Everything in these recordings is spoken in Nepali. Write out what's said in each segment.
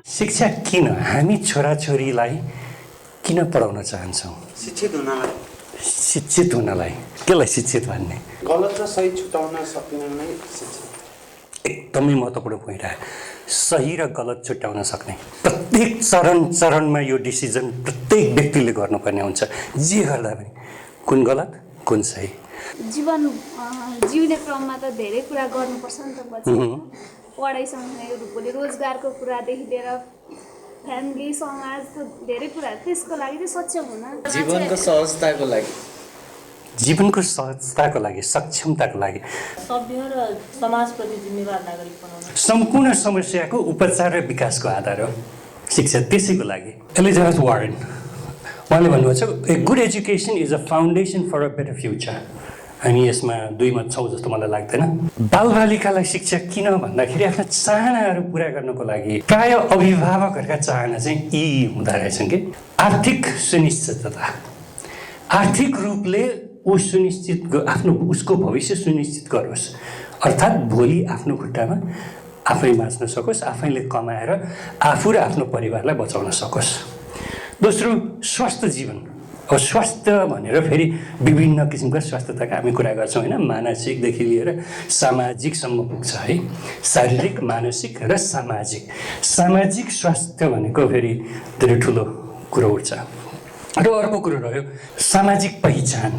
शिक्षा किन हामी छोराछोरीलाई किन पढाउन चाहन्छौँ? शिक्षित हुनलाई। केलाई शिक्षित भन्ने? गलत र सही छुटाउन सकिने नै शिक्षित। एकदमै महत्त्वपूर्ण पोइन्ट आयो। सही र गलत छुट्याउन सक्ने। प्रत्येक चरणमा यो डिसिजन प्रत्येक व्यक्तिले गर्नुपर्ने हुन्छ। जे गर्दा पनि कुन गलत कुन सही। जीवन जिउने क्रममा त धेरै कुरा गर्नुपर्छ नि त पछि। पढाइसँग रोजगारको कुरादेखि लिएर फ्यामिली समाज धेरै कुरा, त्यसको लागि चाहिँ सक्षम हुन, जीवनको सहजताको लागि, जीवनको सहजताको लागि, सक्षमताको लागि, सभ्य र समाजप्रति जिम्मेवार नागरिक बनाउन, सम्पूर्ण समस्याको उपचार र विकासको आधार हो शिक्षा। त्यसैको लागि एलिजाबेथ वारेन उहाँले भन्नुभएको छ, a good education is a foundation for a better future. हामी यसमा दुईमत छौँ जस्तो मलाई लाग्दैन। बालबालिकालाई शिक्षा किन भन्दाखेरि आफ्ना चाहनाहरू पुरा गर्नको लागि। प्राय अभिभावकहरूका चाहना चाहिँ यी हुँदो रहेछन् कि आर्थिक सुनिश्चितता, आर्थिक रूपले ऊ सुनिश्चित आफ्नो उसको भविष्य सुनिश्चित गरोस्, अर्थात् भोलि आफ्नो खुट्टामा आफै बाँच्न सकोस्, आफैले कमाएर आफू र आफ्नो परिवारलाई बचाउन सकोस्। दोस्रो स्वस्थ जीवन। अब स्वास्थ्य भनेर फेरि विभिन्न किसिमका स्वास्थ्यताका हामी कुरा गर्छौँ होइन, मानसिकदेखि लिएर सामाजिकसम्म पुग्छ है, शारीरिक मानसिक र सामाजिक। सामाजिक स्वास्थ्य भनेको फेरि धेरै ठुलो कुरो उठ्छ। र अर्को कुरो रह्यो सामाजिक पहिचान।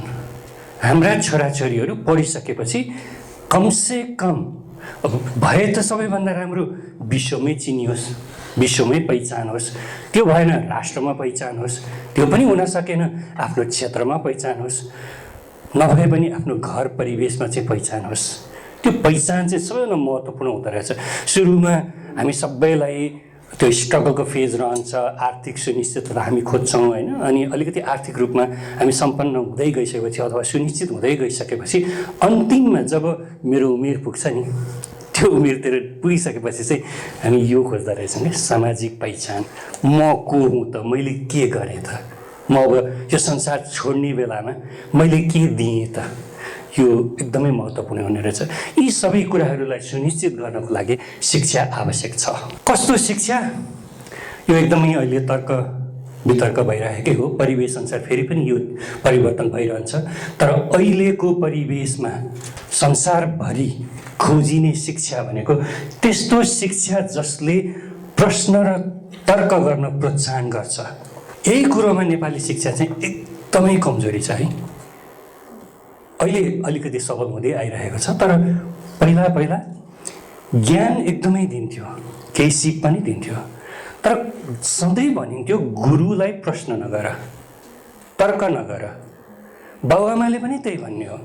हाम्रा छोराछोरीहरू पढिसकेपछि कमसे कम अब भए त सबैभन्दा राम्रो विश्वमै चिनियोस्, विश्वमै पहिचान होस्। त्यो भएन राष्ट्रमा पहिचान होस्, त्यो पनि हुन सकेन आफ्नो क्षेत्रमा पहिचान होस्, नभए पनि आफ्नो घर परिवेशमा चाहिँ पहिचान होस्। त्यो पहिचान चाहिँ सबैभन्दा महत्त्वपूर्ण हुँदो रहेछ। सुरुमा हामी सबैलाई त्यो स्ट्रगलको फेज रहन्छ, आर्थिक सुनिश्चितता हामी खोज्छौँ होइन, अनि अलिकति आर्थिक रूपमा हामी सम्पन्न हुँदै गइसकेपछि अथवा सुनिश्चित हुँदै गइसकेपछि अन्तिममा जब मेरो उमेर पुग्छ नि, त्यो उमेरतिर पुगिसकेपछि चाहिँ हामी यो खोज्दो रहेछौँ कि सामाजिक पहिचान। म को हुँ त, मैले के गरेँ त, म अब यो संसार छोड्ने बेलामा मैले के दिएँ त, यो एकदमै महत्त्वपूर्ण हुने रहेछ। यी सबै कुराहरूलाई सुनिश्चित गर्नको लागि शिक्षा आवश्यक छ। कस्तो शिक्षा? यो एकदमै अहिले तर्क वितर्क भइरहेकै हो। परिवेश अनुसार फेरि पनि यो परिवर्तन भइरहन्छ, तर अहिलेको परिवेशमा संसारभरि खोजिने शिक्षा भनेको त्यस्तो शिक्षा जसले प्रश्न र तर्क गर्न प्रोत्साहन गर्छ। यही कुरोमा नेपाली शिक्षा चाहिँ एकदमै कमजोरी छ है। अहिले अलिकति सबल हुँदै आइरहेको छ, तर पहिला पहिला ज्ञान एकदमै दिन्थ्यो, केही सिप पनि दिन्थ्यो, तर सधैँ भनिन्थ्यो गुरुलाई प्रश्न नगर, तर्क नगर। बाबुआमाले पनि त्यही भन्ने हो।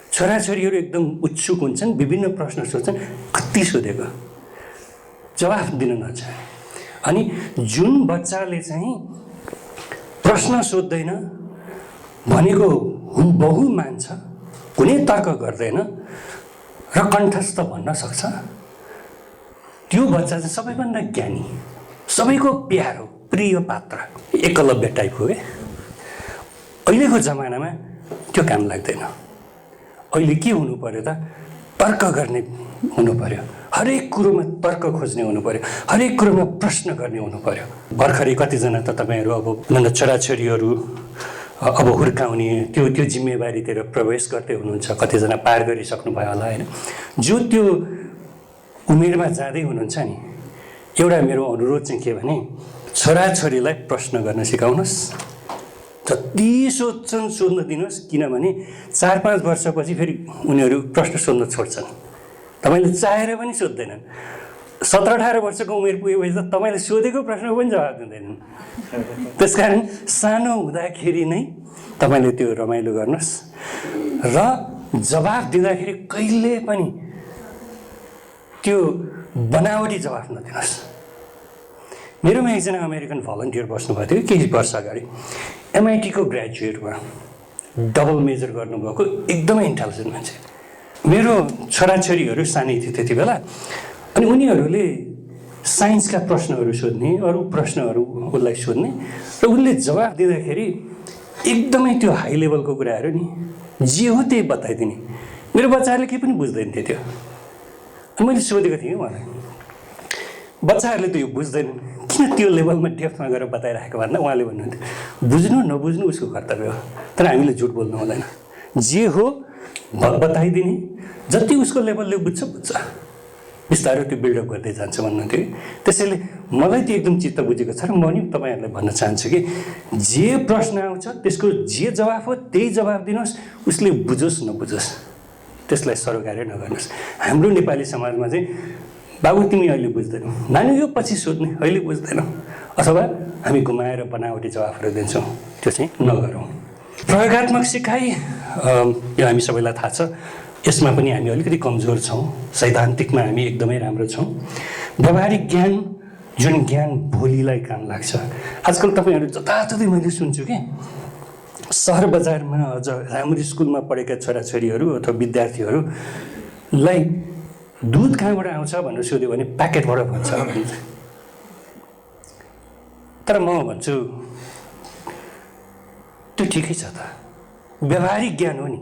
छोराछोरीहरू एकदम उत्सुक हुन्छन्, विभिन्न प्रश्न सोध्छन्, कति सोधेको जवाफ दिन नचाहे। अनि जुन बच्चाले चाहिँ प्रश्न सोध्दैन, भनेको बहु मान्छ, कुनै तर्क गर्दैन र कण्ठस्थ भन्न सक्छ, त्यो बच्चा चाहिँ सबैभन्दा ज्ञानी, सबैको प्यारो प्रिय पात्र, एकलव्य टाइपको है। अहिलेको जमानामा त्यो काम लाग्दैन। अहिले के हुनु पर्यो त, तर्क गर्ने हुनु पर्यो, हरेक कुरोमा तर्क खोज्ने हुनु पर्यो, हरेक कुरोमा प्रश्न गर्ने हुनु पर्यो। भर्खरै कतिजना त तपाईँहरू अब नन्द छोराछोरीहरू अब हुर्काउने त्यो जिम्मेवारीतिर प्रवेश गर्दै हुनुहुन्छ, कतिजना पार गरिसक्नु भयो होला होइन। जो त्यो उमेरमा जाँदै हुनुहुन्छ नि, एउटा मेरो अनुरोध चाहिँ के भने छोराछोरीलाई प्रश्न गर्न सिकाउनुहोस्, जति सोध्छन् सोध्न दिनुहोस्, किनभने 4-5 वर्षपछि फेरि उनीहरू प्रश्न सोध्न छोड्छन्, तपाईँले चाहेर पनि सोध्दैनन्। 17-18 वर्षको उमेर पुगेपछि त तपाईँले सोधेको प्रश्नको पनि जवाब दिँदैनन्। त्यसकारण सानो हुँदाखेरि नै तपाईँले त्यो रमाइलो गर्नुहोस् र जवाब दिँदाखेरि कहिले पनि त्यो बनावटी जवाफ नदिनुहोस्। मेरोमा एकजना अमेरिकन भलन्टियर बस्नुभएको थियो केही वर्ष अगाडि, MIT को ग्रेजुएट भयो, डबल मेजर गर्नुभएको, एकदमै इन्टेलिजेन्ट मान्छे। मेरो छोराछोरीहरू सानै थियो त्यति बेला, अनि उनीहरूले साइन्सका प्रश्नहरू सोध्ने, अरू प्रश्नहरू उसलाई सोध्ने, र उनले जवाफ दिँदाखेरि एकदमै त्यो हाई लेभलको कुराहरू नि जे हो त्यही बताइदिने। मेरो बच्चाहरूले केही पनि बुझ्दैन थियो त्यो। मैले सोधेको थिएँ उहाँलाई, बच्चाहरूले त यो बुझ्दैनन्, किन त्यो लेभलमा डेप्थमा गएर बताइराखेको भन्दा उहाँले भन्नुहुन्थ्यो बुझ्नु नबुझ्नु उसको कर्तव्य हो, तर हामीले झुट बोल्नु हुँदैन, जे हो बताइदिने, जति उसको लेभलले बुझ्छ बुझ्छ, बिस्तारै त्यो बिल्डअप गर्दै जान्छ भन्नुहुन्थ्यो। त्यसैले मलाई त्यो एकदम चित्त बुझेको छ र म नि तपाईँहरूलाई भन्न चाहन्छु कि जे प्रश्न आउँछ त्यसको जे जवाफ हो त्यही जवाफ दिनुहोस्, उसले बुझोस् नबुझोस् त्यसलाई सरोकार्य नगर्नुहोस्। हाम्रो नेपाली समाजमा चाहिँ बाबु तिमी अहिले बुझ्दैनौ, नानी यो पछि सोध्ने, अहिले बुझ्दैनौ, अथवा हामी घुमाएर बनावटी जवाफहरू दिन्छौँ, त्यो चाहिँ नगरौँ। प्रयोगात्मक सिकाइ यो हामी सबैलाई थाहा छ, यसमा पनि हामी अलिकति कमजोर छौँ, सैद्धान्तिकमा हामी एकदमै राम्रो छौँ। व्यावहारिक ज्ञान जुन ज्ञान भोलिलाई काम लाग्छ, आजकल तपाईँहरू जताततै मैले सुन्छु कि सहर बजारमा अझ राम्रो स्कुलमा पढेका छोराछोरीहरू अथवा विद्यार्थीहरूलाई दुध कहाँबाट आउँछ भनेर सोध्यो भने प्याकेटबाट भन्छ भन्छ। तर म भन्छु त्यो ठिकै छ त, व्यावहारिक ज्ञान हो नि।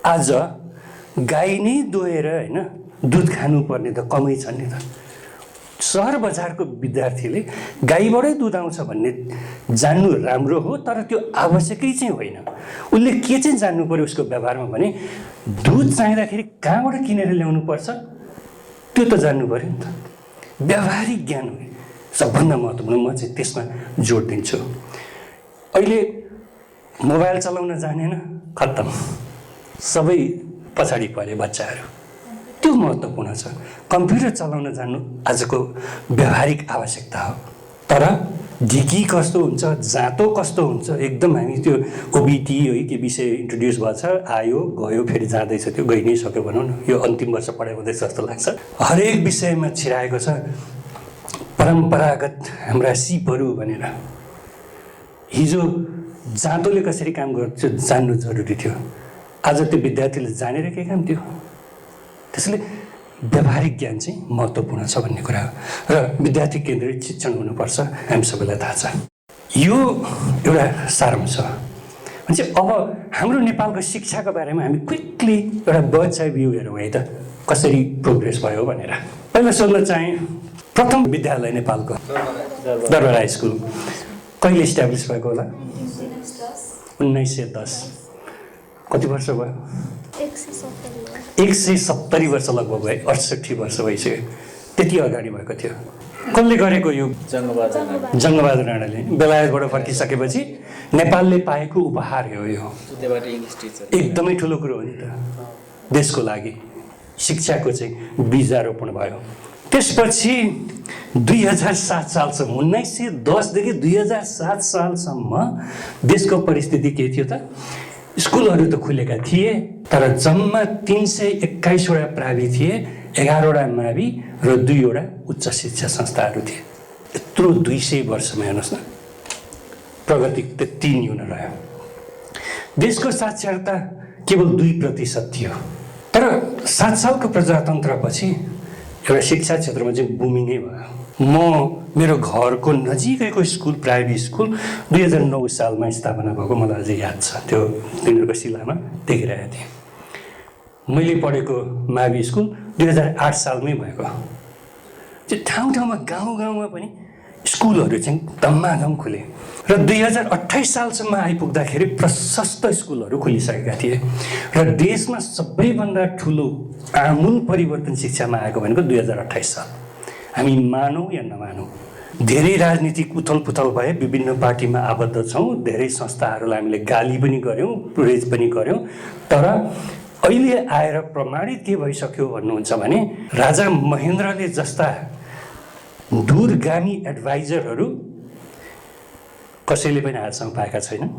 आज गाई नै दोहेर होइन दुध खानुपर्ने त कमै छ नि त। सहर बजारको विद्यार्थीले गाईबाटै दुध आउँछ भन्ने जान्नु राम्रो हो, तर त्यो आवश्यकै चाहिँ होइन। उसले के चाहिँ जान्नु पर्यो उसको व्यवहारमा भने दुध चाहिँदाखेरि कहाँबाट किनेर ल्याउनु पर्छ त्यो त जान्नु पर्यो नि त। व्यावहारिक ज्ञान हो सबभन्दा महत्त्वपूर्ण, म चाहिँ त्यसमा जोड दिन्छु। अहिले मोबाइल चलाउन जानेन, खत्तम, सबै पछाडि परे बच्चाहरू, त्यो महत्त्वपूर्ण छ। कम्प्युटर चलाउन जान्नु आजको व्यावहारिक आवश्यकता हो, तर ढिकी कस्तो हुन्छ, जाँतो कस्तो हुन्छ, एकदम हामी त्यो ओबिटी हो के विषय इन्ट्रोड्युस भएछ, आयो गयो, फेरि जाँदैछ, त्यो गइ नै सक्यो भनौँ न, यो अन्तिम वर्ष पढाइ हुँदैछ जस्तो लाग्छ। हरेक विषयमा छिराएको छ परम्परागत हाम्रा सिपहरू भनेर। हिजो जाँतोले कसरी काम गर्छ जान्नु जरुरी थियो, आज त्यो विद्यार्थीले जानेर के काम थियो। त्यसैले व्यावहारिक ज्ञान चाहिँ महत्त्वपूर्ण छ भन्ने कुरा हो र विद्यार्थी केन्द्रित शिक्षण हुनुपर्छ, हामी सबैलाई थाहा छ। यो एउटा सारांश हो। भने अब हाम्रो नेपालको शिक्षाको बारेमा हामी क्विकली एउटा बर्ड्स आई भ्यू हेरौँ है त, कसरी प्रोग्रेस भयो भनेर। पहिला सोध्न चाहेँ प्रथम विद्यालय नेपालको दरबार हाई स्कुल कहिले इस्टाब्लिस भएको होला? 1910। कति वर्ष भयो? 170 वर्ष लगभग भयो, 68 वर्ष भइसक्यो। त्यति अगाडि भएको थियो। कसले गरेको यो? जङ्गबहादुर राणाले। बेलायतबाट फर्किसकेपछि नेपालले पाएको उपहार हो यो, एकदमै ठुलो कुरो हो नि त देशको लागि। शिक्षाको चाहिँ बीजारोपण भयो। त्यसपछि 2007 सालसम्म, 1910 देखि 2007 सालसम्म देशको परिस्थिति के थियो त? स्कुलहरू त खुलेका थिए, तर जम्मा 321वटा प्रावि थिए, 11वटा मावि र 2वटा उच्च शिक्षा संस्थाहरू थिए। यत्रो 200 वर्षमा हेर्नुहोस् न, प्रगति त्यति न्यून रह्यो। देशको साक्षरता केवल 2% थियो। तर 7 सालको प्रजातन्त्रपछि एउटा शिक्षा क्षेत्रमा चाहिँ बुमिङै भयो। म मेरो घरको नजिकैको स्कुल, प्राइभेट स्कुल 2009 सालमा स्थापना भएको मलाई अझै याद छ। त्यो तिनीहरूको शिलामा देखिरहेको थिएँ। मैले पढेको मावि स्कुल 2008 सालमै भएको। त्यो ठाउँ ठाउँमा गाउँ गाउँमा पनि स्कुलहरू चाहिँ धम्माधम खुले र 2028 सालसम्म आइपुग्दाखेरि प्रशस्त स्कुलहरू खुलिसकेका थिए र देशमा सबैभन्दा ठुलो आमूल परिवर्तन शिक्षामा आएको भनेको 2028 साल। हामी मानौँ या नमानौँ, धेरै राजनीतिक उथलपुथल भए, विभिन्न पार्टीमा आबद्ध छौँ, धेरै संस्थाहरूलाई हामीले गाली पनि गऱ्यौँ, प्रेज पनि गऱ्यौँ, तर अहिले आएर प्रमाणित के भइसक्यो भन्नुहुन्छ भने राजा महेन्द्रले जस्ता दूरगामी एडभाइजरहरू कसैले पनि आजसम्म पाएका छैनन्।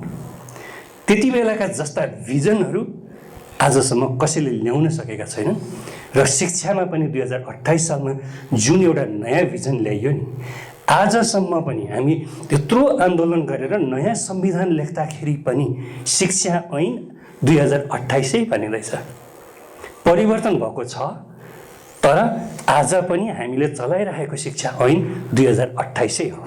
त्यति बेलाका जस्ता भिजनहरू आजसम्म कसैले ल्याउन सकेका छैनन् र शिक्षामा पनि 2028 सालमा जुन एउटा नयाँ भिजन ल्याइयो नि, आजसम्म पनि हामी त्यत्रो आन्दोलन गरेर नयाँ संविधान लेख्दाखेरि पनि शिक्षा ऐन 2028 भनिँदैछ। परिवर्तन भएको छ, तर आज पनि हामीले चलाइरहेको शिक्षा ऐन 2028 हो।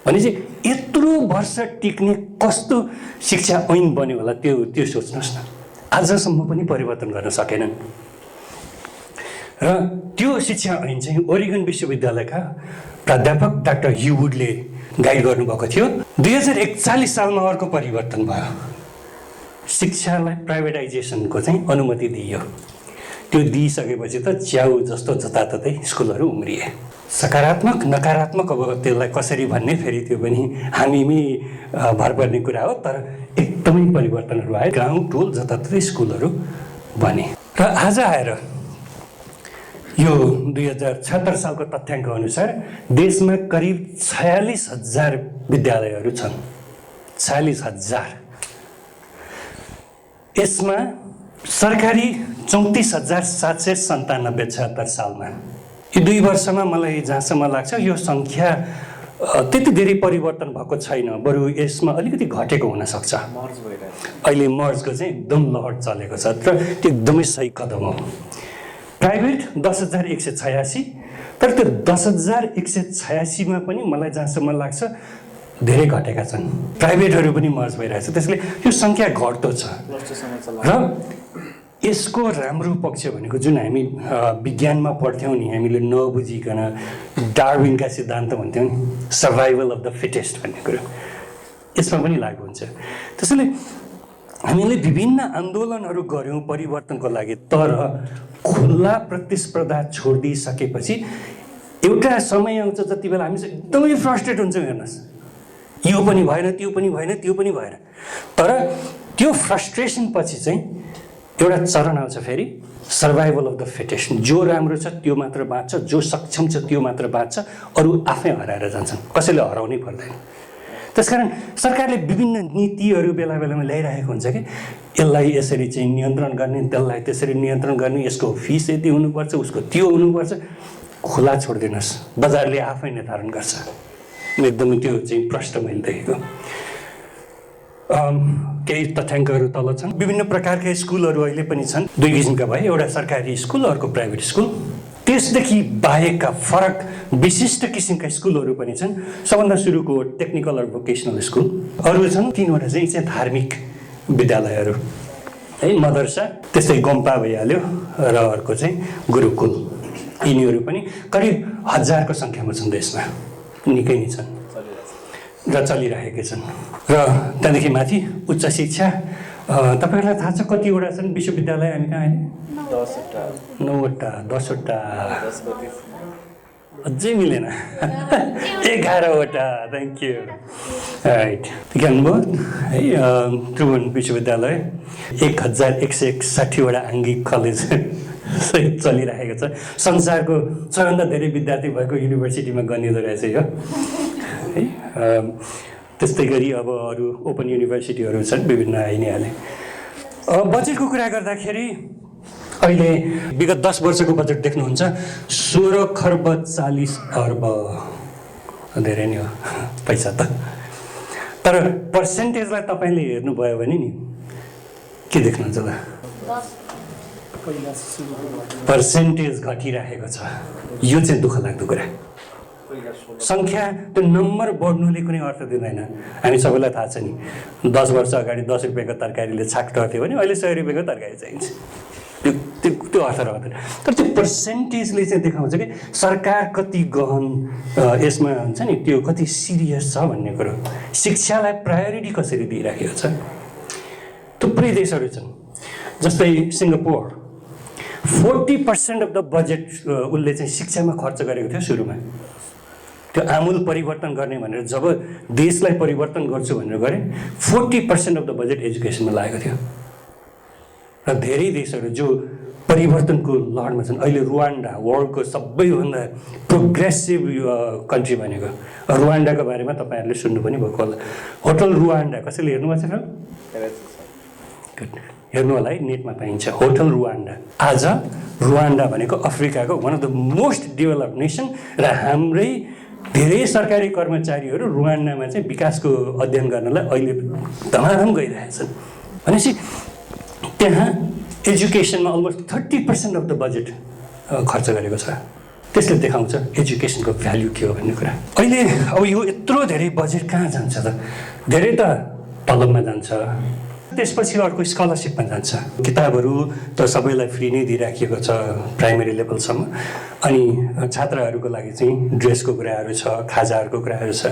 भनेपछि यत्रो वर्ष टिक्ने कस्तो शिक्षा ऐन बन्यो होला त्यो सोच्नुहोस् न। आजसम्म पनि परिवर्तन गर्न सकेनन् र त्यो शिक्षा ऐन चाहिँ ओरेगन विश्वविद्यालयका प्राध्यापक डाक्टर ह्यू वुडले गाइड गर्नुभएको थियो। 2041 सालमा अर्को परिवर्तन भयो, शिक्षालाई प्राइभेटाइजेसनको चाहिँ अनुमति दिइयो। त्यो दिइसकेपछि त च्याउ जस्तो जताततै स्कुलहरू उम्रिए। सकारात्मक नकारात्मक अब त्यसलाई कसरी भन्ने फेरि त्यो पनि हामीमै भर पर्ने कुरा हो, तर एकदमै परिवर्तनहरू आयो। गाउँ टोल जताततै स्कुलहरू बने र आज आएर यो 2076 सालको तथ्याङ्क अनुसार देशमा करिब 46,000 विद्यालयहरू छन्। 46,000। यसमा सरकारी 34,797 76 सालमा। यो 2 वर्षमा मलाई जहाँसम्म लाग्छ यो सङ्ख्या त्यति धेरै परिवर्तन भएको छैन, बरु यसमा अलिकति घटेको हुनसक्छ। अहिले मर्जको चाहिँ एकदम लहर चलेको छ र त्यो एकदमै सही कदम हो। प्राइभेट 10,186, तर त्यो 10,186मा पनि मलाई जहाँसम्म लाग्छ धेरै घटेका छन्। प्राइभेटहरू पनि मर्ज भइरहेछ, त्यसले यो सङ्ख्या घट्दो छ। र यसको राम्रो पक्ष भनेको जुन हामी विज्ञानमा पढ्थ्यौँ नि, हामीले नबुझिकन डार्विनका सिद्धान्त भन्थ्यौँ नि, सर्भाइभल अफ द फिटेस्ट भन्ने कुरो यसमा पनि लागु हुन्छ। त्यसैले हामीले विभिन्न आन्दोलनहरू गऱ्यौँ परिवर्तनको लागि, तर खुल्ला प्रतिस्पर्धा छोडिदिइसकेपछि एउटा समय आउँछ जति बेला हामी चाहिँ एकदमै फ्रस्ट्रेट हुन्छौँ। हेर्नुहोस्, यो पनि भएन, त्यो पनि भएन, त्यो पनि भएन। तर त्यो फ्रस्ट्रेसन पछि चाहिँ एउटा चरण आउँछ फेरि सर्भाइभल अफ द फिटेस्ट। जो राम्रो छ त्यो मात्र बाँच्छ, जो सक्षम छ त्यो मात्र बाँच्छ, अरू आफै हराएर जान्छन्, कसैले हराउनै पर्दैन। त्यसकारण सरकारले विभिन्न नीतिहरू बेला बेलामा ल्याइरहेको हुन्छ कि यसलाई यसरी चाहिँ नियन्त्रण गर्ने, त्यसलाई त्यसरी नियन्त्रण गर्ने, यसको फिस यति हुनुपर्छ, उसको त्यो हुनुपर्छ। खुला छोडिदिनुहोस्, बजारले आफै निर्धारण गर्छ। एकदमै त्यो चाहिँ प्रश्न मैले देखेको। केही तथ्याङ्कहरू तल छन्। विभिन्न प्रकारका स्कुलहरू अहिले पनि छन्, 2 किसिमका भए, एउटा सरकारी स्कुल, अर्को प्राइभेट स्कुल। त्यसदेखि बाहेकका फरक विशिष्ट किसिमका स्कुलहरू पनि छन्। सबभन्दा सुरुको टेक्निकल र भोकेसनल स्कुल, अरू छन् 3वटा चाहिँ धार्मिक विद्यालयहरू है, मदरसा, त्यस्तै गोम्पा भइहाल्यो, र अर्को चाहिँ गुरुकुल। यिनीहरू पनि करिब 1000को सङ्ख्यामा छन् देशमा, निकै नै छन् र चलिरहेकै छन्। र त्यहाँदेखि माथि उच्च शिक्षा, तपाईँहरूलाई थाहा छ कतिवटा छन् विश्वविद्यालय हामी कहाँ अहिले? 9वटा 10वटा, अझै मिलेन 11वटा। Thank you. राइट, भन्नुभयो है। त्रिभुवन विश्वविद्यालय 1161वटा आङ्गिक कलेज सहित चलिरहेको छ। संसारको सबैभन्दा धेरै विद्यार्थी भएको युनिभर्सिटीमा गनिँदो रहेछ यो है। त्यस्तै गरी अब अरू ओपन युनिभर्सिटीहरू छन्, विभिन्न आइ नै हाले। बजेटको कुरा गर्दाखेरि अहिले विगत 10 वर्षको बजेट देख्नुहुन्छ, 16 खर्ब 40 अर्ब, धेरै नै हो पैसा त। तर पर्सेन्टेजलाई तपाईँले हेर्नुभयो भने नि के देख्नुहुन्छ त? पर्सेन्टेज घटिरहेको छ। यो चाहिँ दुःख लाग्दो कुरा। सङ्ख्या, त्यो नम्बर बढ्नुले कुनै अर्थ दिँदैन। हामी सबैलाई थाहा छ नि, 10 वर्ष अगाडि 10 रुपियाँको तरकारीले छाक टर्थ्यो भने अहिले 100 रुपियाँको तरकारी चाहिन्छ। त्यो अर्थ रहँदैन। तर त्यो पर्सेन्टेजले चाहिँ देखाउँछ कि सरकार कति गहन यसमा हुन्छ नि, त्यो कति सिरियस छ भन्ने कुरो। शिक्षालाई प्रायोरिटी कसरी दिइराखेको छ। थुप्रै देशहरू छन्, जस्तै सिङ्गापुर 40% अफ द बजेट उसले चाहिँ शिक्षामा खर्च गरेको थियो सुरुमा। त्यो आमूल परिवर्तन गर्ने भनेर जब देशलाई परिवर्तन गर्छु भनेर गरेँ, 40% अफ द बजेट एजुकेसनमा लागेको थियो। र धेरै देशहरू जो परिवर्तनको लहरमा छन्, अहिले रुवान्डा वर्ल्डको सबैभन्दा प्रोग्रेसिभ कन्ट्री भनेको रुवान्डाको बारेमा तपाईँहरूले सुन्नु पनि भएको होला। होटल रुवान्डा कसैले हेर्नुभएको छ? गुड, हेर्नु होला है, नेटमा पाइन्छ होटल रुवान्डा। आज रुवान्डा भनेको अफ्रिकाको one of the most developed nation, र हाम्रै धेरै सरकारी कर्मचारीहरू रुवान्डामा चाहिँ विकासको अध्ययन गर्नलाई अहिले धमाधम गइरहेछन्। भनेपछि त्यहाँ एजुकेसनमा अलमोस्ट 30% अफ द बजेट खर्च गरेको छ। त्यसले देखाउँछ एजुकेसनको भ्याल्यु के हो भन्ने कुरा। अहिले अब यो यत्रो धेरै बजेट कहाँ जान्छ त? धेरै त तलबमा जान्छ, त्यसपछि अर्को स्कलरसिपमा जान्छ। किताबहरू त सबैलाई फ्री नै दिइराखिएको छ प्राइमेरी लेभलसम्म, अनि छात्राहरूको लागि चाहिँ ड्रेसको कुराहरू छ, खाजाहरूको कुराहरू छ,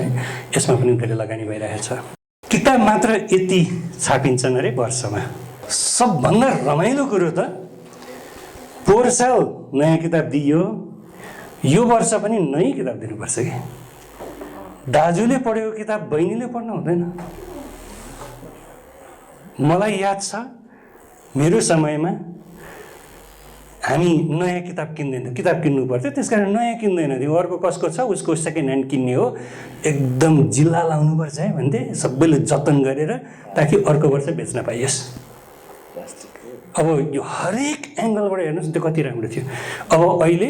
यसमा पनि धेरै लगानी भइरहेको छ। किताब मात्र यति छापिन्छन् अरे वर्षमा। सबभन्दा रमाइलो कुरो त पोहोर साल नयाँ किताब दिइयो, यो वर्ष पनि नयाँ किताब दिनुपर्छ कि। दाजुले पढेको किताब बहिनीले पढ्नु हुँदैन। मलाई याद छ मेरो समयमा हामी नयाँ किताब किन्दैनौँ, किताब किन्नु पर्थ्यो, त्यस कारण नयाँ किन्दैन थियो। अर्को कसको छ उसको सेकेन्ड ह्यान्ड किन्ने हो, एकदम जिल्ला लाउनुपर्छ है भन्थे, सबैले जतन गरेर ताकि अर्को वर्ष बेच्न पाइयोस्। अब यो हरेक एङ्गलबाट हेर्नुहोस् त्यो कति राम्रो थियो। अब अहिले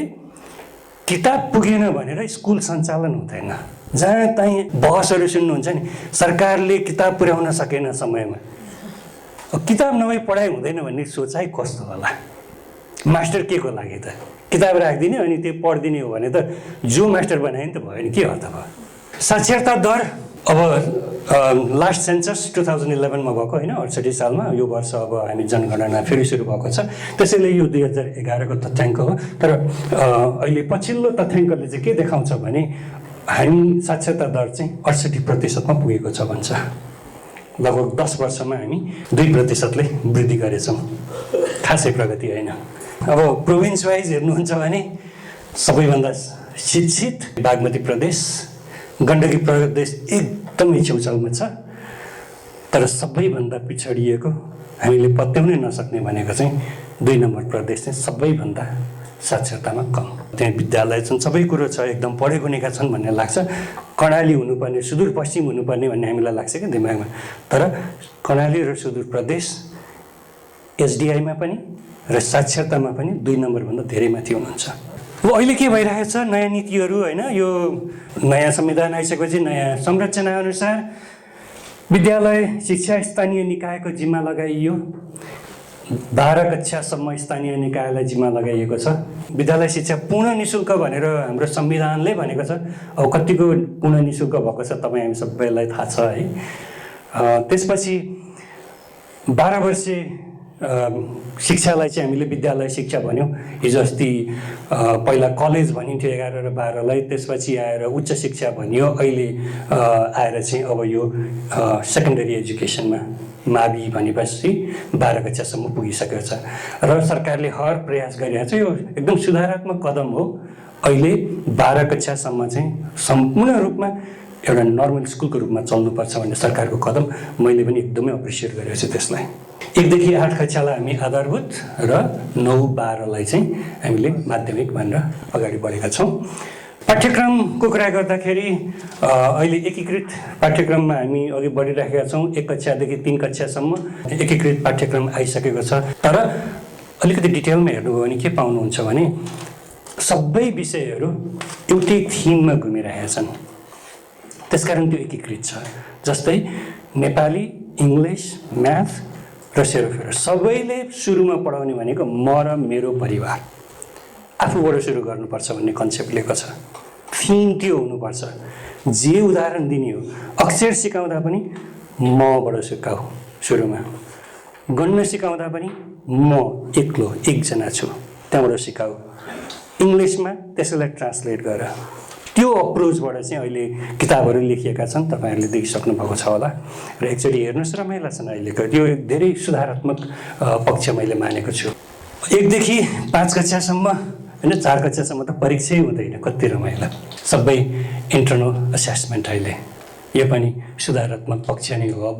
किताब पुगेन भनेर स्कुल सञ्चालन हुँदैन। जहाँ तहीँ बहसहरू सुन्नुहुन्छ नि, सरकारले किताब पुर्याउन सकेन समयमा, अब किताब नभई पढाइ हुँदैन भन्ने सोचाइ कस्तो होला। मास्टर के को लागि त? किताब राखिदिने अनि त्यो पढिदिने हो भने त जो मास्टर बनायो नि त भयो नि, के अर्थ भयो? साक्षरता दर अब लास्ट सेन्सस 2011मा भएको होइन, 68 सालमा। यो वर्ष अब हामी जनगणना फेरि सुरु भएको छ, त्यसैले यो 2011को तथ्याङ्क हो। तर अहिले पछिल्लो तथ्याङ्कले चाहिँ के देखाउँछ भने हामी साक्षरता दर चाहिँ 68% पुगेको छ भन्छ। लगभग 10 वर्षमा हामी 2%ले वृद्धि गरेछौँ, खासै प्रगति होइन। अब प्रोभिन्स वाइज हेर्नुहुन्छ भने सबैभन्दा शिक्षित बागमती प्रदेश, गण्डकी प्रदेश एकदमै छेउछाउमा छ। तर सबैभन्दा पिछडिएको, हामीले पत्याउनै नसक्ने भनेको चाहिँ 2 नम्बर प्रदेश चाहिँ सबैभन्दा साक्षरतामा कम। त्यहाँ विद्यालय छन्, सबै कुरो छ, एकदम पढे गुनेका छन् भन्ने लाग्छ। कर्णाली हुनुपर्ने, सुदूरपश्चिम हुनुपर्ने भन्ने हामीलाई लाग्छ क्या दिमागमा। तर कर्णाली र सुदूरप्रदेश एसडिआईमा पनि र साक्षरतामा पनि 2 नम्बरभन्दा धेरै माथि हुनुहुन्छ। अब अहिले के भइरहेको छ, नयाँ नीतिहरू होइन, यो नयाँ संविधान आइसकेपछि नयाँ संरचना अनुसार विद्यालय शिक्षा स्थानीय निकायको जिम्मा लगाइयो। 12 कक्षासम्म स्थानीय निकायलाई जिम्मा लगाइएको छ। विद्यालय शिक्षा पूर्ण निःशुल्क भनेर हाम्रो संविधानले भनेको छ। अब कतिको पूर्ण निःशुल्क भएको छ तपाईँ हामी सबैलाई थाहा छ है। त्यसपछि 12 वर्षे शिक्षालाई चाहिँ हामीले विद्यालय शिक्षा भन्यौँ। हिजो अस्ति पहिला कलेज भनिन्थ्यो 11 र 12लाई, त्यसपछि आएर उच्च शिक्षा भनियो, अहिले आएर चाहिँ अब यो सेकेन्डरी एजुकेसनमा मावि भनेपछि 12 कक्षासम्म पुगिसकेको छ। र सरकारले हर प्रयास गरिरहेको छ, यो एकदम सुधारात्मक कदम हो। अहिले 12 कक्षासम्म चाहिँ सम्पूर्ण रूपमा एउटा नर्मल स्कुलको रूपमा चल्नुपर्छ भन्ने सरकारको कदम मैले पनि एकदमै एप्रिसिएट गरेको छु त्यसलाई। 1 देखि 8 कक्षालाई हामी आधारभूत र 9, 12लाई चाहिँ हामीले माध्यमिक भनेर अगाडि बढेका छौँ। पाठ्यक्रमको कुरा गर्दाखेरि अहिले एकीकृत पाठ्यक्रममा हामी अघि बढिरहेका छौँ। 1 कक्षादेखि 3 कक्षासम्म एकीकृत पाठ्यक्रम आइसकेको छ। तर अलिकति डिटेलमा हेर्नुभयो भने के पाउनुहुन्छ भने सबै विषयहरू एउटै थिममा घुमिरहेका छन्, त्यसकारण त्यो एकीकृत छ। जस्तै नेपाली, इङ्ग्लिस, म्याथ र सेरोफेरो सबैले सुरुमा पढाउने भनेको म र मेरो परिवार, आफूबाट सुरु गर्नुपर्छ भन्ने कन्सेप्ट लिएको छ। थिम त्यो हुनुपर्छ। जे उदाहरण दिने हो, अक्षर सिकाउँदा पनि मबाट सिकाऊ, सुरुमा गन्न सिकाउँदा पनि म एक्लो एकजना छु त्यहाँबाट सिकाऊ, इङ्ग्लिसमा त्यसैलाई ट्रान्सलेट गर। त्यो अप्रोचबाट चाहिँ अहिले किताबहरू लेखिएका छन्, तपाईँहरूले देखिसक्नु भएको छ होला। र एकचोटि हेर्नुहोस्, रमाइला छन् अहिलेको। त्यो धेरै सुधारात्मक पक्ष मैले मानेको छु। 1 देखि 5 कक्षासम्म होइन, 4 कक्षासम्म त परीक्षै हुँदैन, कति रमाइला। सबै इन्टरनल एसेसमेन्ट अहिले, यो पनि सुधारात्मक पक्ष नै हो। अब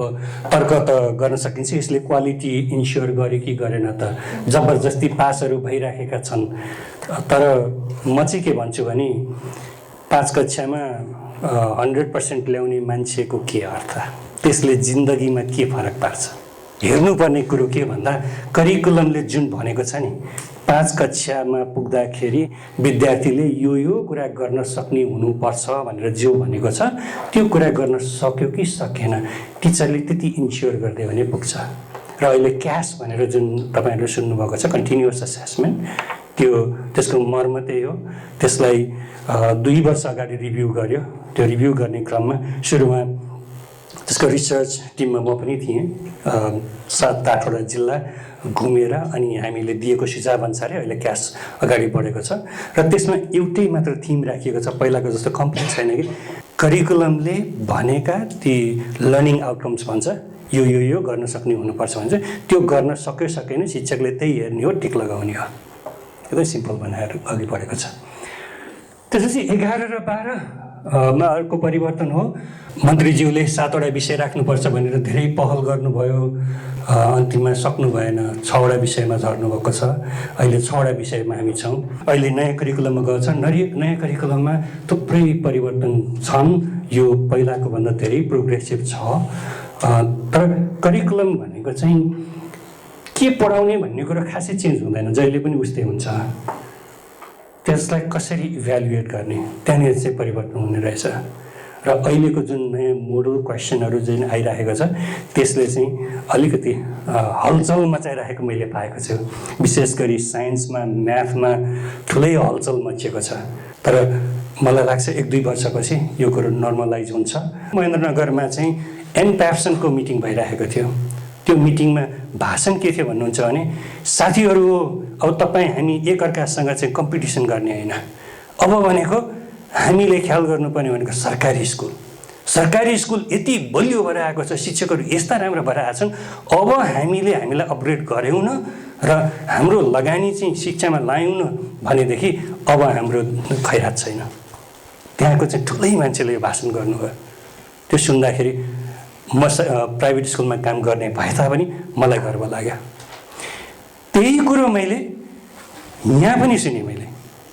तर्क त गर्न सकिन्छ यसले क्वालिटी इन्स्योर गरे कि गरेन त, जबरजस्ती पासहरू भइराखेका छन्। तर म चाहिँ के भन्छु भने 5 कक्षामा 100% ल्याउने मान्छेको के अर्थ, त्यसले जिन्दगीमा के फरक पार्छ? हेर्नुपर्ने कुरो के भन्दा करिकुलमले जुन भनेको छ नि, 5 कक्षामा पुग्दाखेरि विद्यार्थीले यो कुरा गर्न सक्ने हुनुपर्छ भनेर जो भनेको छ, त्यो कुरा गर्न सक्यो कि सकेन, टिचरले त्यति इन्स्योर गरिदियो भने पुग्छ। र अहिले क्यास भनेर जुन तपाईँहरूले सुन्नुभएको छ, कन्टिन्युअस एसेसमेन्ट, त्यसको मर्म त्यही हो। त्यसलाई 2 वर्ष अगाडि रिभ्यू गर्यो। त्यो रिभ्यू गर्ने क्रममा सुरुमा त्यसको रिसर्च टिममा म पनि थिएँ। 7-8वटा जिल्ला घुमेर अनि हामीले दिएको सुझाव अनुसारै अहिले क्यास अगाडि बढेको छ र त्यसमा एउटै मात्र थिम राखिएको छ, पहिलाको जस्तो कम्प्लेक्स छैन कि करिकुलमले भनेका ती लर्निङ आउटकम्स भन्छ यो गर्न सक्ने हुनुपर्छ भन्छ, त्यो गर्न सक्यो सकेन शिक्षकले त्यही हेर्ने हो, टिक लगाउने हो। एकदमै सिम्पल बनाएर अघि बढेको छ। त्यसपछि 11 र 12 मा अर्को परिवर्तन हो, मन्त्रीज्यूले 7वटा विषय राख्नुपर्छ भनेर धेरै पहल गर्नुभयो, अन्तिममा सक्नु भएन, 6वटा विषयमा झर्नुभएको छ। अहिले 6वटा विषयमा हामी छौँ। अहिले नयाँ करिकुलममा गएको छ। नयाँ करिकुलममा थुप्रै परिवर्तन छन्, यो पहिलाको भन्दा धेरै प्रोग्रेसिभ छ। तर करिकुलम भनेको चाहिँ के पढाउने भन्ने कुरो खासै चेन्ज हुँदैन, जहिले पनि उस्तै हुन्छ। त्यसलाई कसरी इभ्यालुएट गर्ने, त्यहाँनिर चाहिँ परिवर्तन हुने रहेछ। र अहिलेको जुन नयाँ मोडल क्वेसनहरू जुन आइरहेको छ त्यसले चाहिँ अलिकति हलचल मचाइरहेको मैले पाएको छु। विशेष गरी साइन्समा, म्याथमा ठुलै हलचल मचिएको छ। तर मलाई लाग्छ 1-2 वर्षपछि यो कुरो नर्मलाइज हुन्छ। महेन्द्रनगरमा चाहिँ एन प्याप्सनको मिटिङ भइरहेको थियो। त्यो मिटिङमा भाषण के थियो भन्नुहुन्छ भने, साथीहरू हो अब तपाईँ हामी एकअर्कासँग चाहिँ कम्पिटिसन गर्ने होइन, अब भनेको हामीले ख्याल गर्नुपर्ने भनेको सरकारी स्कुल यति बलियो भएर आएको छ, शिक्षकहरू यस्ता राम्रो भएर आएका छन्, अब हामीलाई अपग्रेड गऱ्यौँ न र हाम्रो लगानी चाहिँ शिक्षामा लायौँ न भनेदेखि अब हाम्रो खैरात छैन। त्यहाँको चाहिँ ठुलै मान्छेले यो भाषण गर्नुभयो। त्यो सुन्दाखेरि म प्राइभेट स्कुलमा काम गर्ने भए तापनि मलाई गर्व लाग्यो। त्यही कुरो मैले यहाँ पनि सुने। मैले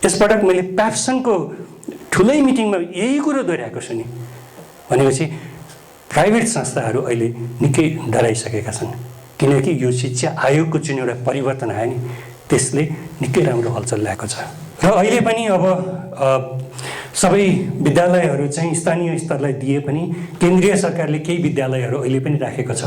यसपटक मैले प्याप्सनको ठुलै मिटिङमा यही कुरो दोहोऱ्याएको सुने। भनेपछि प्राइभेट संस्थाहरू अहिले निकै डराइसकेका छन्, किनकि यो शिक्षा आयोगको जुन एउटा परिवर्तन आयो नि त्यसले निकै राम्रो हलचल ल्याएको छ। र अहिले पनि अब सबै विद्यालयहरू चाहिँ स्थानीय स्तरलाई दिए पनि केन्द्रीय सरकारले केही विद्यालयहरू अहिले पनि राखेको छ,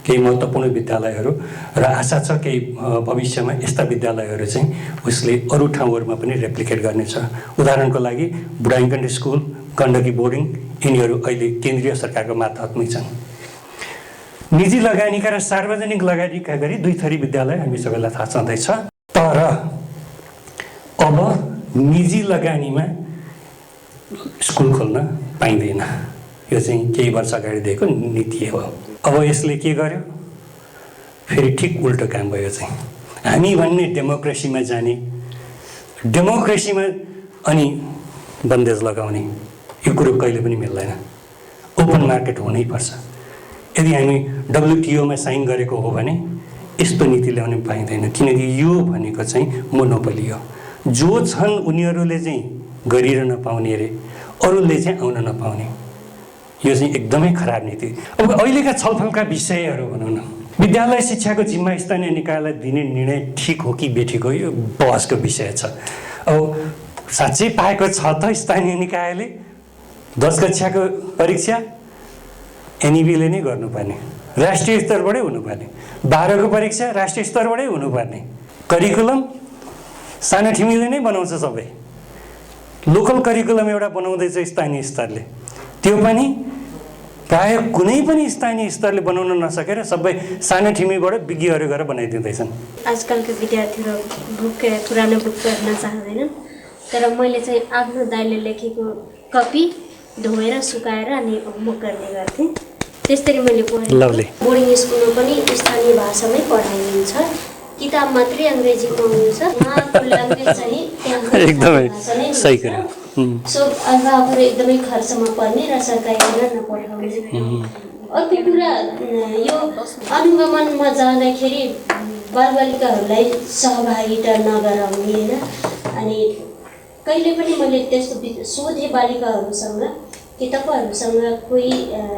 केही महत्त्वपूर्ण विद्यालयहरू, र आशा छ केही भविष्यमा यस्ता विद्यालयहरू चाहिँ उसले अरू ठाउँहरूमा पनि रेप्लिकेट गर्नेछ। उदाहरणको लागि बुढाइकण्ठ स्कुल, गण्डकी बोर्डिङ, यिनीहरू अहिले केन्द्रीय सरकारको मातहतमै छन्। निजी लगानीका र सार्वजनिक लगानीका गरी 2 थरी विद्यालय हामी सबैलाई थाहा छँदैछ। तर अब निजी लगानीमा स्कुल खोल्न पाइँदैन। यो चाहिँ केही वर्ष अगाडि दिएको नीति हो। अब यसले के गर्यो, फेरि ठिक उल्टो काम भयो। चाहिँ हामी भन्ने डेमोक्रेसीमा जाने, डेमोक्रेसीमा अनि बन्देज लगाउने, यो कुरो कहिले पनि मिल्दैन। ओपन मार्केट हुनैपर्छ। यदि हामी WTO-मा साइन गरेको हो भने यस्तो नीति ल्याउन पाइँदैन, किनकि यो भनेको चाहिँ मोनोपोली हो। जो छन् उनीहरूले चाहिँ गरिरहन नपाउने रे, अरूले चाहिँ आउन नपाउने। यो चाहिँ एकदमै खराब नीति। अब अहिलेका छलफलका विषयहरू भनौँ न, विद्यालय शिक्षाको जिम्मा स्थानीय निकायलाई दिने निर्णय ठिक हो कि बेठिक हो, यो बहसको विषय छ। अब साँच्चै पाएको छ त स्थानीय निकायले 10 कक्षाको परीक्षा एनइबीले नै गर्नुपर्ने, राष्ट्रिय स्तरबाटै हुनुपर्ने, 12को परीक्षा राष्ट्रिय स्तरबाटै हुनुपर्ने, करिकुलम सानो ठिमीले नै बनाउँछ। सबै लोकल करिकुलम एउटा बनाउँदैछ स्थानीय स्तरले, त्यो पनि प्राय कुनै पनि स्थानीय स्तरले बनाउन नसकेर सबै सानो ठिमीबाट विज्ञहरू गरेर बनाइदिँदैछन्। आजकलका विद्यार्थीहरू पुरानो बुक पढ्न चाहँदैनन्, तर मैले चाहिँ आफ्नो दाइले लेखेको कपी धोएर सुकाएर अनि होमवर्क गर्ने गर्थेँ। त्यसरी मैले पढेँ। बोर्डिङ स्कुलमा पनि स्थानीय भाषामै पढाइन्छ, किताब मात्रै अङ्ग्रेजीमा हुन्छ, उहाँको ल्याङ्ग्वेज चाहिँ एकदमै सही कुरा। सो अभिभावकहरू एकदमै खर्चमा पर्ने र सरकारीमा नपठाउने। अर्को कुरा, यो अनुगमनमा जाँदाखेरि बालबालिकाहरूलाई सहभागिता नगराउने होइन। अनि कहिले पनि मैले त्यस्तो सोधेँ बालिकाहरूसँग कि तपाईँहरूसँग कोही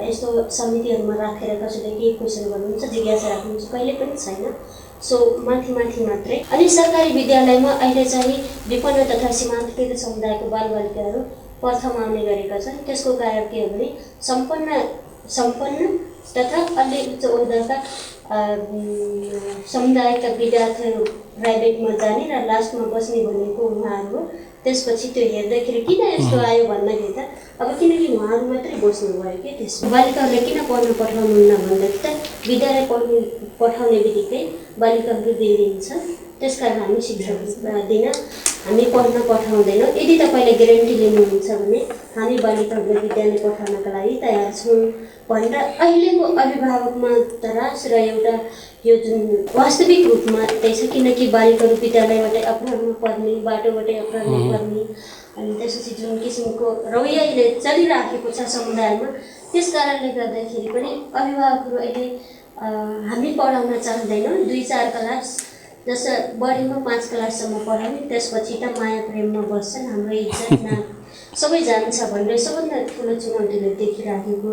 यस्तो समितिहरूमा राखेर कसैले केही क्वेसन गर्नुहुन्छ, जिज्ञासा राख्नुहुन्छ, कहिले पनि छैन। सो माथि मात्रै। अनि सरकारी विद्यालयमा अहिले चाहिँ विपन्न तथा सीमान्तकृत समुदायको बालबालिकाहरू प्रथम आउने गरेका छन्। त्यसको कारण के हो भने सम्पन्न तथा अलि उच्च ओहदाका समुदायका विद्यार्थीहरू प्राइभेटमा जाने र लास्टमा बस्ने भनेको उहाँहरू हो। त्यसपछि त्यो हेर्दाखेरि किन यस्तो आयो भन्दाखेरि त अब किनकि उहाँहरू मात्रै बस्नुभयो कि त्यसमा बालिकाहरूलाई किन पढ्न पठाउनुहुन्न भन्दाखेरि त विद्यालय पठाउने बित्तिकै बालिकाहरू बिग्रिन्छ। त्यसकारण हामी शिक्षा दिन हामी पढ्न पठाउँदैनौँ। यदि तपाईँले ग्यारेन्टी लिनुहुन्छ भने हामी बालिकाहरूलाई विद्यालय पठाउनका लागि तयार छौँ भनेर अहिलेको अभिभावकमा तरास र एउटा यो जुन वास्तविक रूपमा त्यही छ। किनकि बालिकाहरू विद्यालयबाटै अपहरण पर्ने, बाटोबाटै अपहरण पर्ने, अनि त्यसपछि जुन किसिमको रवैया अहिले चलिराखेको छ समुदायमा, त्यस कारणले गर्दाखेरि पनि अभिभावकहरू अहिले हामी पढाउन चाहँदैनौँ। 2-4 क्लास जस्तो बढीमा 5 क्लाससम्म पढाउने, त्यसपछि त माया प्रेममा बस्छन्, हाम्रो इज्जत नाम सबै जान्छ भनेर सबभन्दा ठुलो चुनौतीले देखिराखेको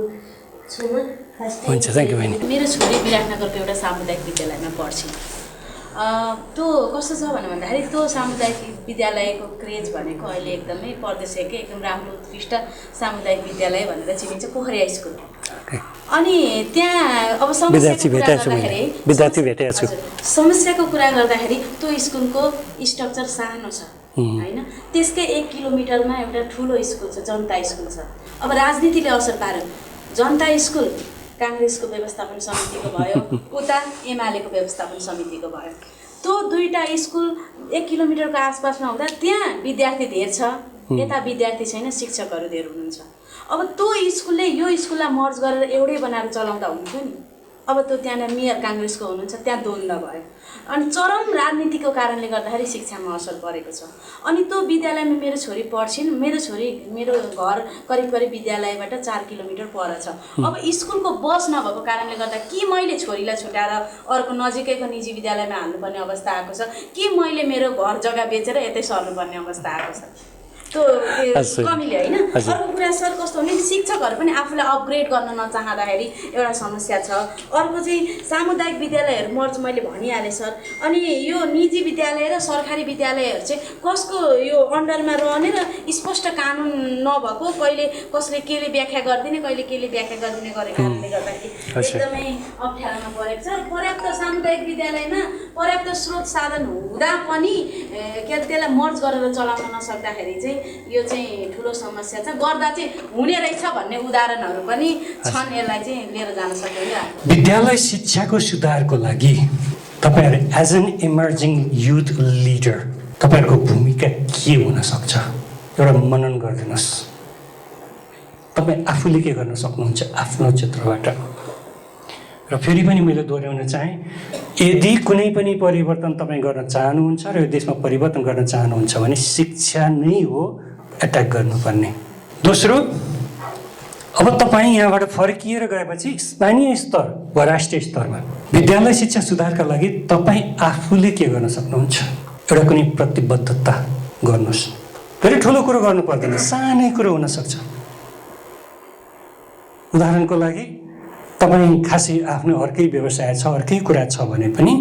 छु म। हुन्छ, थ्याङ्क यू बहिनी। मेरो छोरी विराटनगरको एउटा सामुदायिक विद्यालयमा पढ्छिन्। त्यो कस्तो छ भन्दाखेरि त्यो सामुदायिक विद्यालयको क्रेज भनेको अहिले एकदमै प्रदेशकै एकदम राम्रो उत्कृष्ट सामुदायिक विद्यालय भनेर चिनिन्छ, पोखरिया स्कुल। अनि त्यहाँ अब समस्याको कुरा गर्दाखेरि त्यो स्कुलको स्ट्रक्चर सानो छ होइन। त्यसकै 1 किलोमिटरमा एउटा ठुलो स्कुल छ, जनता स्कुल छ। अब राजनीतिले असर पार्यो। जनता स्कुल काङ्ग्रेसको व्यवस्थापन समितिको भयो, उता एमालेको व्यवस्थापन समितिको भयो। त्यो दुईटा स्कुल 1 किलोमिटरको आसपासमा हुँदा त्यहाँ विद्यार्थी धेर छ, यता विद्यार्थी छैन, शिक्षकहरू धेर हुनुहुन्छ। अब त्यो स्कुलले यो स्कुललाई मर्ज गरेर एउटै बनाएर चलाउँदा हुन्थ्यो नि। अब त्यो त्यहाँनिर मेयर काङ्ग्रेसको हुनुहुन्छ, त्यहाँ द्वन्द्व भयो। अनि चरम राजनीतिको कारणले गर्दाखेरि शिक्षामा असर परेको छ। अनि त्यो विद्यालयमा मेरो छोरी पढ्छिन्। मेरो घर करिब विद्यालयबाट 4 किलोमिटर पर छ। अब स्कुलको बस नभएको कारणले गर्दा कि मैले छोरीलाई छुट्याएर अर्को नजिकैको निजी विद्यालयमा हाल्नुपर्ने अवस्था आएको छ, कि मैले मेरो घर जग्गा बेचेर यतै सर्नुपर्ने अवस्था आएको छ। त्यो कमीले होइन। अर्को कुरा सर कस्तो भने शिक्षकहरू पनि आफूलाई अपग्रेड गर्न नचाहँदाखेरि एउटा समस्या छ। अर्को चाहिँ सामुदायिक विद्यालयहरू मर्ज मैले भनिहालेँ सर। अनि यो निजी विद्यालय र सरकारी विद्यालयहरू चाहिँ कसको यो अन्डरमा रहने र स्पष्ट कानुन नभएको, कहिले कसले केले व्याख्या गरिदिने, कहिले केले व्याख्या गरिदिने गरेको कारणले गर्दाखेरि एकदमै अप्ठ्यारोमा परेको छ। पर्याप्त सामुदायिक विद्यालयमा पर्याप्त स्रोत साधन हुँदा पनि त्यसलाई मर्ज गरेर चलाउन नसक्दाखेरि चाहिँ यो चाहिँ ठुलो समस्या छ। गर्दा चाहिँ हुने रहेछ भन्ने उदाहरणहरू पनि छन्। यसलाई चाहिँ लिएर जान सकिन्छ। विद्यालय शिक्षाको सुधारको लागि तपाईहरु as an emerging youth leader तपाईहरुको भूमिका के हुन सक्छ एउटा मनन गरिदिनुस्। तपाई आफूले के गर्न सक्नुहुन्छ आफ्नो क्षेत्रबाट। र फेरि पनि मैले दोहोर्याउन चाहे, यदि कुनै पनि परिवर्तन तपाईँ गर्न चाहनुहुन्छ र यो देशमा परिवर्तन गर्न चाहनुहुन्छ भने शिक्षा नै हो एट्याक गर्नुपर्ने। दोस्रो, अब तपाईँ यहाँबाट फर्किएर गएपछि स्थानीय स्तर वा राष्ट्रिय स्तरमा विद्यालय शिक्षा सुधारका लागि तपाईँ आफूले के गर्न सक्नुहुन्छ एउटा कुनै प्रतिबद्धता गर्नुहोस्। धेरै ठुलो कुरो गर्नु पर्दैन, सानै कुरो हुन सक्छ। उदाहरणको लागि तपाईँ खासै आफ्नो अर्कै व्यवसाय छ, अर्कै कुरा छ भने पनि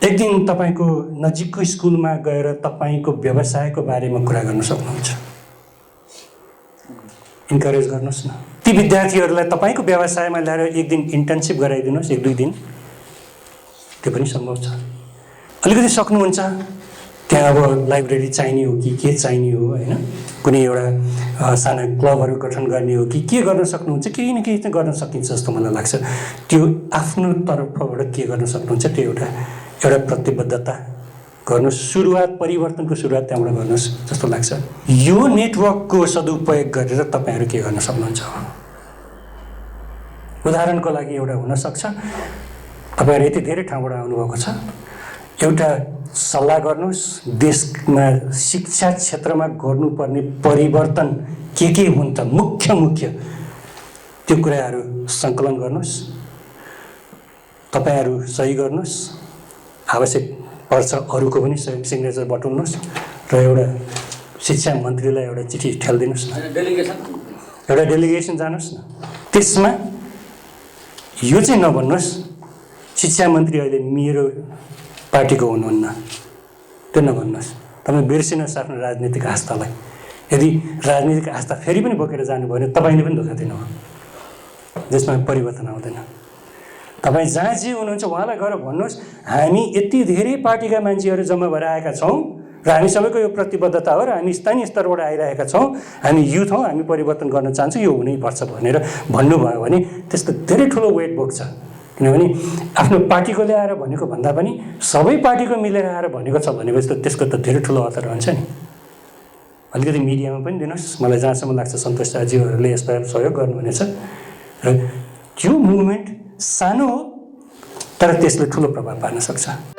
एक दिन तपाईँको नजिकको स्कुलमा गएर तपाईँको व्यवसायको बारेमा कुरा गर्न सक्नुहुन्छ। इन्करेज गर्नुहोस् न। ती विद्यार्थीहरूलाई तपाईँको व्यवसायमा ल्याएर एक दिन इन्टर्नसिप गराइदिनुहोस्, 1-2 दिन। त्यो पनि सम्भव छ। अलिकति सक्नुहुन्छ त्यहाँ अब लाइब्रेरी चाहिने हो कि के चाहिने हो होइन, कुनै एउटा साना क्लबहरू गठन गर्ने हो कि के गर्न सक्नुहुन्छ, केही न केही चाहिँ गर्न सकिन्छ जस्तो मलाई लाग्छ। त्यो आफ्नो तर्फबाट के गर्न सक्नुहुन्छ त्यो एउटा प्रतिबद्धता गर्नुहोस्। सुरुवात, परिवर्तनको सुरुवात त्यहाँबाट गर्नुहोस् जस्तो लाग्छ। यो नेटवर्कको सदुपयोग गरेर तपाईँहरू के गर्न सक्नुहुन्छ। उदाहरणको लागि एउटा हुनसक्छ, तपाईँहरू यति धेरै ठाउँबाट आउनुभएको छ, एउटा सल्लाह गर्नुहोस् देशमा शिक्षा क्षेत्रमा गर्नुपर्ने परिवर्तन के हुन् त मुख्य त्यो कुराहरू सङ्कलन गर्नुहोस्, तपाईँहरू सही गर्नुहोस्। आवश्यक पर्छ अरूको पनि सिग्नेचर बटुल्नुहोस् र एउटा शिक्षा मन्त्रीलाई एउटा चिठी ठेल्दिनुहोस् न, एउटा डेलिगेसन जानुहोस् न। त्यसमा यो चाहिँ नभन्नुहोस् शिक्षा मन्त्री अहिले मेरो पार्टीको हुनुहुन्न, त्यो नभन्नुहोस्। तपाईँ बिर्सिनुहोस् आफ्नो राजनीतिक आस्थालाई। यदि राजनीतिक आस्था फेरि पनि बोकेर जानुभयो भने तपाईँले पनि धोका दिनुभयो, जसमा परिवर्तन आउँदैन। तपाईँ जहाँ जे हुनुहुन्छ उहाँलाई गएर भन्नुहोस् हामी यति धेरै पार्टीका मान्छेहरू जम्मा भएर आएका छौँ, र हामी सबैको यो प्रतिबद्धता हो र हामी स्थानीय स्तरबाट आइरहेका छौँ, हामी युथ हौँ, हामी परिवर्तन गर्न चाहन्छौँ, यो हुनैपर्छ भनेर भन्नुभयो भने त्यस्तो धेरै ठुलो वेट बोक्छ। किनभने आफ्नो पार्टीको ल्याएर भनेको भन्दा पनि सबै पार्टीको मिलेर आएर भनेको छ भनेपछि त त्यसको त धेरै ठुलो अर्थ रहन्छ नि। अलिकति मिडियामा पनि दिनुहोस्, मलाई जहाँसम्म लाग्छ सन्तोष शाहज्यूहरूले यसमा सहयोग गर्नुहुनेछ। र त्यो मुभमेन्ट सानो हो तर त्यसले ठुलो प्रभाव पार्न सक्छ।